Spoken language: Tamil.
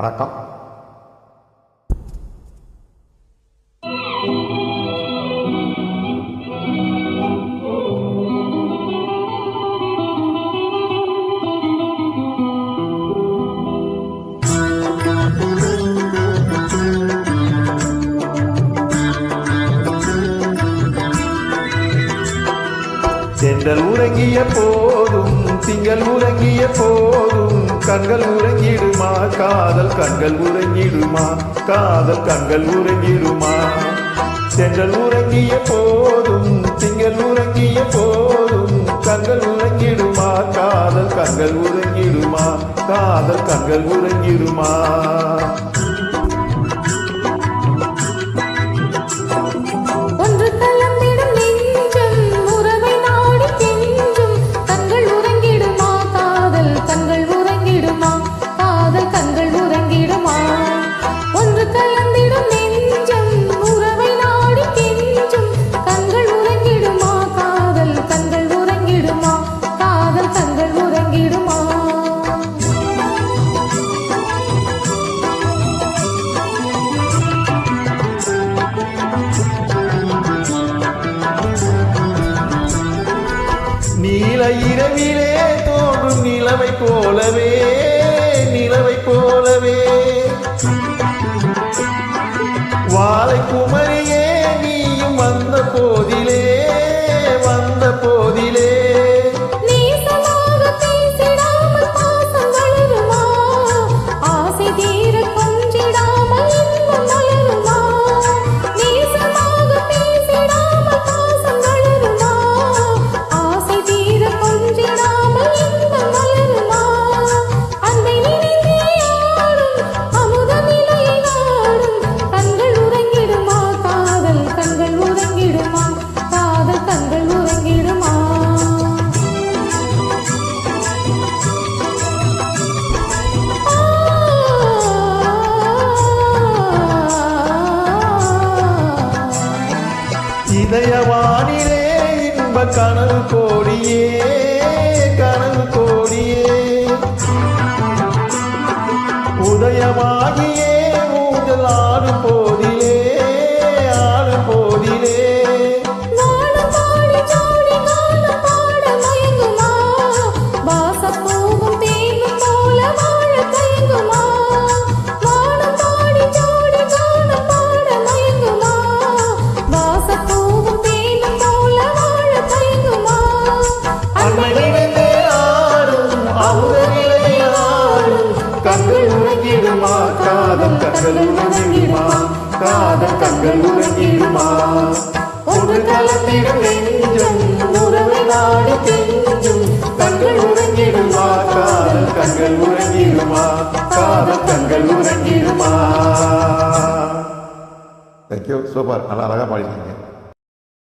வணக்கம். தென்றல் உறங்கிய போதும் திங்கள் உறங்கிய போதும் கண்கள் உறங்கிடுமா காதல் கண்கள் உறங்கிடுமா காதல் கண்கள் உறங்கிடுமா. தென்றல் உறங்கிய போதும் திங்கள் உறங்கிய போதும் கண்கள் உறங்கிடுமா காதல் கண்கள் உறங்கிடுமா காதல் கண்கள் உறங்கிடுமா. நீல இரவிலே தோன்றும் நிலவை போலவே நிலவை போலவே வாழை குமரியே நீயும் வந்த போதிலே வந்த போதிலே இதயவானிலே இன்ப கனவு கோடியே கனவு கோடியே உதயமாகியே ஊஞ்சல் ஆடும் போதிலே ஆடும் போதிலே காதல் கண்கள் உறங்கிடுமா காதல் கண்கள் உறங்கிடுமா. ஒன்று கலந்திடும் நெஞ்சம் உறவை நாடி கெஞ்சும் கண்கள் உறங்கிடுமா காதல் கண்கள் உறங்கிடுமா காதல் கண்கள் உறங்கிடுமா. தேங்க்யூ, சூப்பர், நல்லா அழகாக பாடிட்டீங்க.